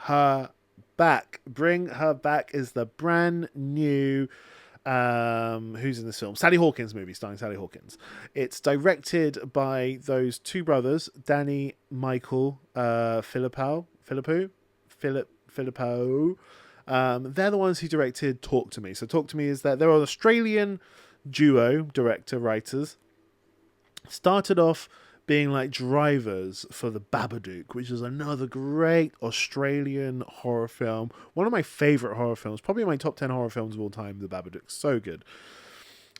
Her Back. Bring Her Back is the brand new who's in this film? Sally Hawkins movie starring Sally Hawkins. It's directed by those two brothers, Danny Michael Filippo. They're the ones who directed Talk to Me. So Talk to Me is that they're an Australian duo, director, writers. Started off being like drivers for The Babadook, which is another great Australian horror film. One of my favorite horror films, probably my top 10 horror films of all time, The Babadook. So good.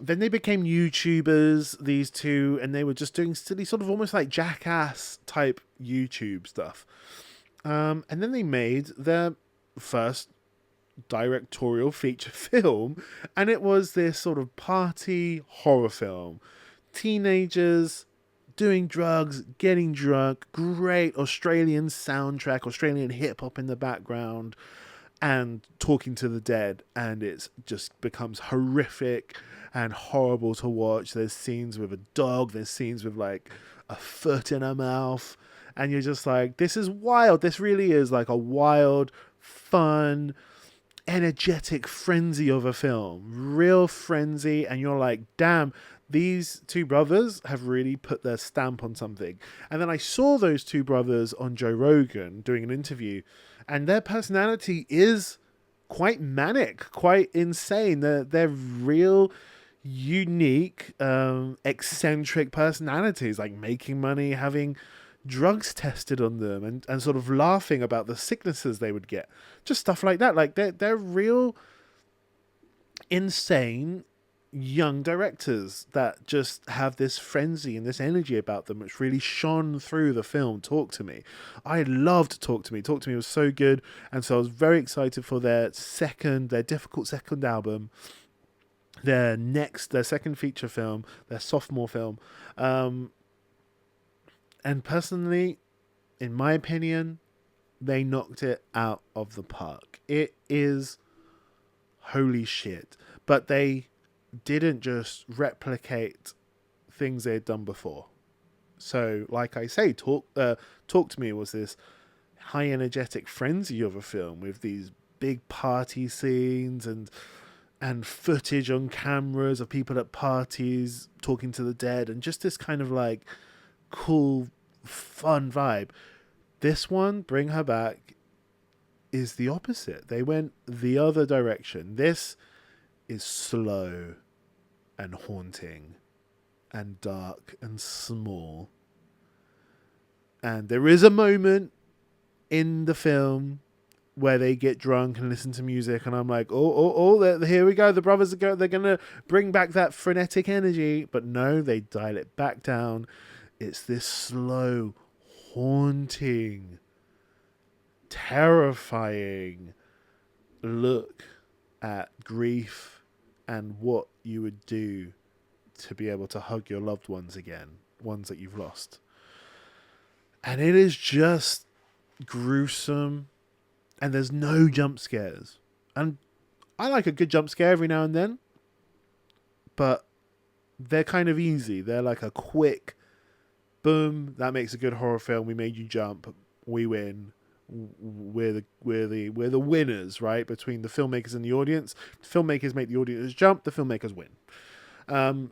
Then they became YouTubers, these two, and they were just doing silly, sort of almost like Jackass type YouTube stuff. And then they made their first directorial feature film, and it was this sort of party horror film. Teenagers doing drugs, getting drunk, great Australian soundtrack, Australian hip hop in the background, and talking to the dead, and it just becomes horrific and horrible to watch. There's scenes with a dog, there's scenes with like a foot in a mouth, and you're just like, this is wild. This really is like a wild, fun, energetic frenzy of a film, real frenzy, and you're like, damn, these two brothers have really put their stamp on something. And then I saw those two brothers on Joe Rogan doing an interview, and their personality is quite manic, quite insane. They're real unique, eccentric personalities, like making money, having drugs tested on them, and sort of laughing about the sicknesses they would get. Just stuff like that. Like they're real insane young directors that just have this frenzy and this energy about them, which really shone through the film Talk to Me. I loved Talk to Me. Talk to Me was so good, and so I was very excited for their difficult second album, their second feature film, their sophomore film. And personally, in my opinion, they knocked it out of the park. It is holy shit. But they didn't just replicate things they had done before. So, like I say, Talk to Me was this high energetic frenzy of a film with these big party scenes and footage on cameras of people at parties talking to the dead, and just this kind of like cool, fun vibe. This one, Bring Her Back, is the opposite. They went the other direction. This is slow and haunting and dark and small. And there is a moment in the film where they get drunk and listen to music, and I'm like, here we go. The brothers they're gonna bring back that frenetic energy, but no, they dial it back down. It's this slow, haunting, terrifying look at grief and what you would do to be able to hug your loved ones again, ones that you've lost. And it is just gruesome, and there's no jump scares. And I like a good jump scare every now and then, but they're kind of easy. They're like a quick boom, that makes a good horror film. We made you jump, we win. We're the winners, right? Between the filmmakers and the audience. The filmmakers make the audience jump, the filmmakers win.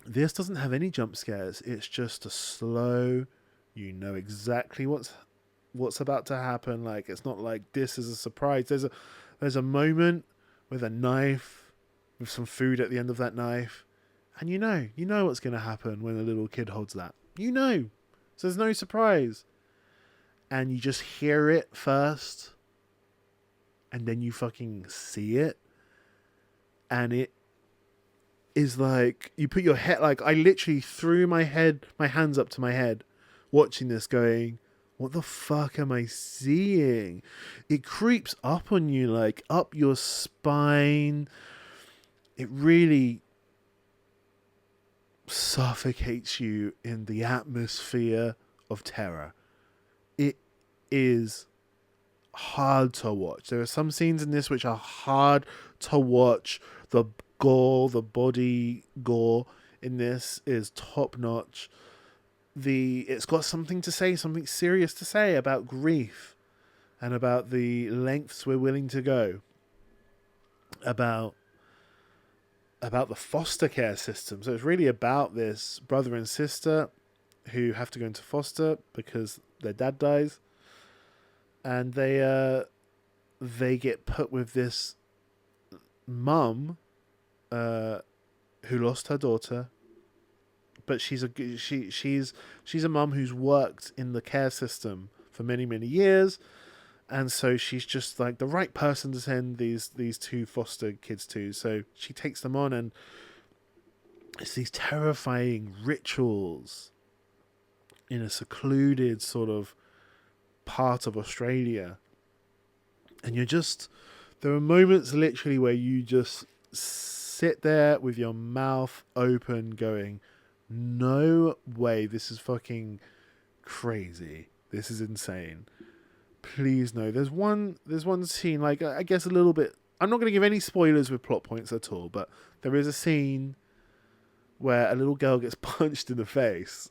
This doesn't have any jump scares. It's just a slow, you know exactly what's about to happen. Like, it's not like this is a surprise. There's a moment with a knife, with some food at the end of that knife, and you know what's going to happen when a little kid holds that. So there's no surprise. And you just hear it first, and then you fucking see it, and it is like, you put your head, like, I literally threw my hands up to my head watching this, going, what the fuck am I seeing? It creeps up on you, like up your spine. It really suffocates you in the atmosphere of terror. It is hard to watch. There are some scenes in this which are hard to watch. The gore, the body gore in this is top notch. It's got something to say, something serious to say about grief and about the lengths we're willing to go, about the foster care system. So it's really about this brother and sister who have to go into foster because their dad dies, and they get put with this mum who lost her daughter, but she's a mum who's worked in the care system for many years, and so she's just like the right person to send these two foster kids to. So she takes them on, and it's these terrifying rituals in a secluded sort of part of Australia, and there are moments literally where you just sit there with your mouth open going, no way, this is fucking crazy, this is insane, please no. There's one scene, like, I guess a little bit, I'm not going to give any spoilers with plot points at all, but there is a scene where a little girl gets punched in the face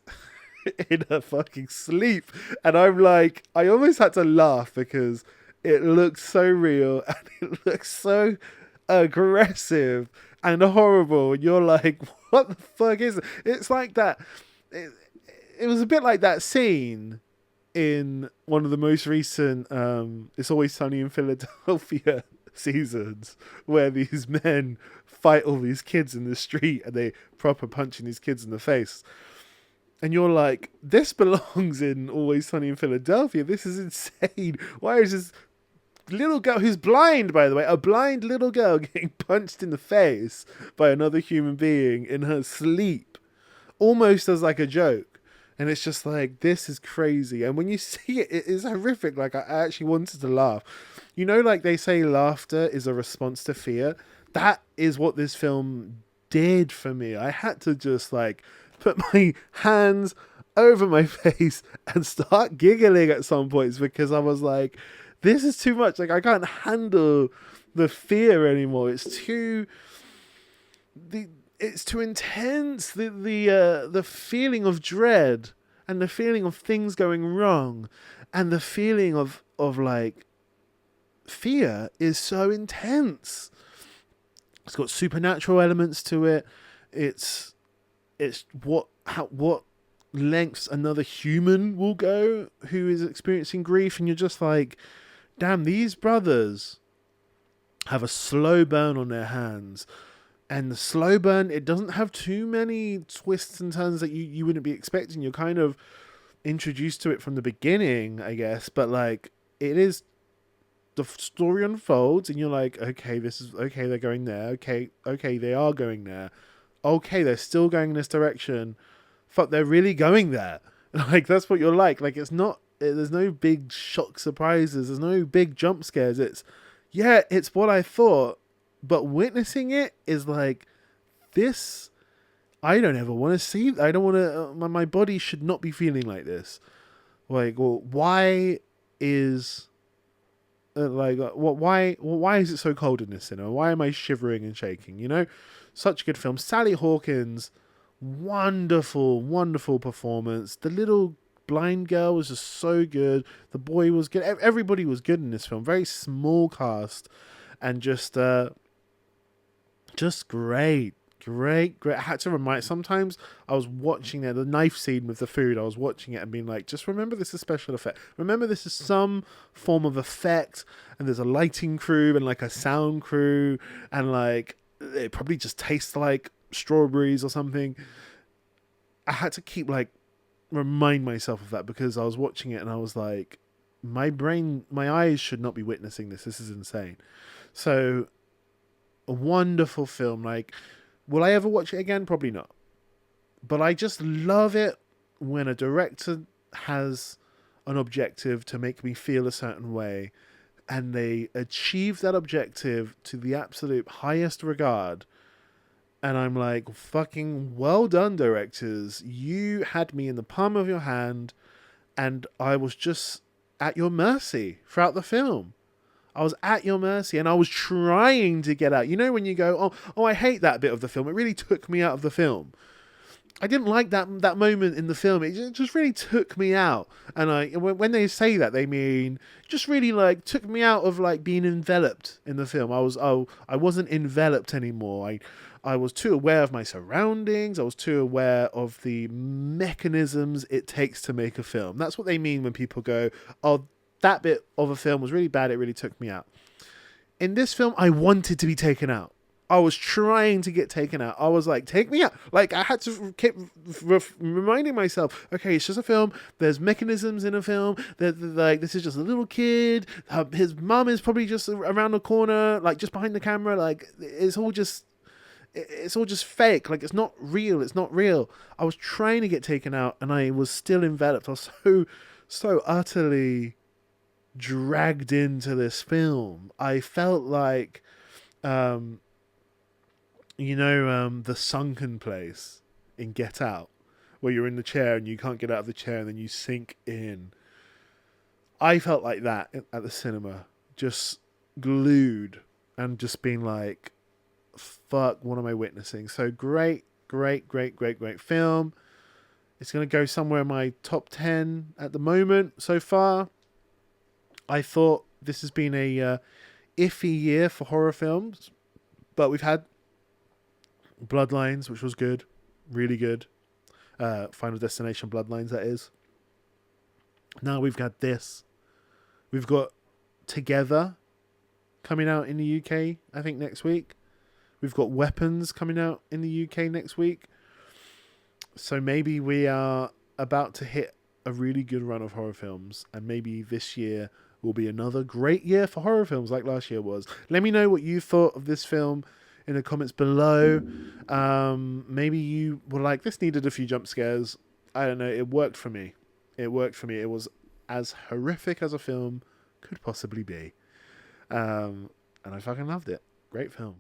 in her fucking sleep, and I'm like, I almost had to laugh because it looks so real and it looks so aggressive and horrible, and you're like, what the fuck is it? It's like that. It was a bit like that scene in one of the most recent It's Always Sunny in Philadelphia seasons, where these men fight all these kids in the street and they proper punching these kids in the face. And you're like, this belongs in Always Sunny in Philadelphia. This is insane. Why is this little girl, who's blind, by the way, a blind little girl, getting punched in the face by another human being in her sleep, almost as like a joke? And it's just like, this is crazy. And when you see it, it is horrific. Like, I actually wanted to laugh. You know, like they say laughter is a response to fear. That is what this film did for me. I had to just like put my hands over my face and start giggling at some points, because I was like, this is too much. Like, I can't handle the fear anymore. It's too intense. The feeling of dread and the feeling of things going wrong and the feeling of like fear is so intense. It's got supernatural elements to it. It's what lengths another human will go who is experiencing grief, and you're just like, damn, these brothers have a slow burn on their hands. And the slow burn, it doesn't have too many twists and turns that you wouldn't be expecting. You're kind of introduced to it from the beginning, I guess. But like, it is, the story unfolds and you're like, okay, they're going there. Okay, they are going there. Okay, they're still going in this direction. Fuck, they're really going there. Like, that's what you're like. Like, it's not, there's no big shock surprises. There's no big jump scares. It's what I thought. But witnessing it is like, this, I don't ever want to see. I don't want to, my body should not be feeling like this. Like, well, why is, why is it so cold in this cinema? Why am I shivering and shaking? You know, such a good film. Sally Hawkins, wonderful performance. The little blind girl was just so good. The boy was good. Everybody was good in this film. Very small cast, and just great. I had to remind, sometimes I was watching the knife scene with the food, I was watching it and being like, just remember this is special effect. Remember this is some form of effect, and there's a lighting crew and like a sound crew, and like it probably just tastes like strawberries or something. I had to keep like remind myself of that, because I was watching it and I was like, my eyes should not be witnessing this. This is insane. So, a wonderful film. Like, will I ever watch it again? Probably not. But I just love it when a director has an objective to make me feel a certain way, and they achieve that objective to the absolute highest regard. And I'm like, fucking well done, directors. You had me in the palm of your hand, and I was just at your mercy throughout the film. I was at your mercy, and I was trying to get out. You know when you go, oh, I hate that bit of the film. It really took me out of the film. I didn't like that moment in the film. It just really took me out. And when they say that, they mean just really like took me out of like being enveloped in the film. I wasn't enveloped anymore. I was too aware of my surroundings. I was too aware of the mechanisms it takes to make a film. That's what they mean when people go, "Oh, that bit of a film was really bad. It really took me out." In this film, I wanted to be taken out. I was trying to get taken out. I was like, take me out. Like, I had to keep reminding myself, okay, it's just a film. There's mechanisms in a film. Like, this is just a little kid. His mum is probably just around the corner, like, just behind the camera. Like, it's all just fake. Like, it's not real. It's not real. I was trying to get taken out, and I was still enveloped. I was so utterly dragged into this film. I felt like... the sunken place in Get Out, where you're in the chair and you can't get out of the chair and then you sink in. I felt like that at the cinema, just glued and just being like, fuck, what am I witnessing? So great film. It's going to go somewhere in my top 10 at the moment so far. I thought this has been a iffy year for horror films, but we've had Bloodlines, which was good, really good. Final Destination Bloodlines, that is. Now we've got this. We've got Together coming out in the UK, I think, next week. We've got Weapons coming out in the UK next week. So maybe we are about to hit a really good run of horror films, and maybe this year will be another great year for horror films like last year was. Let me know what you thought of this film in the comments below. Maybe you were like, this needed a few jump scares. I don't know. It worked for me. It was as horrific as a film could possibly be. And I fucking loved it. Great film.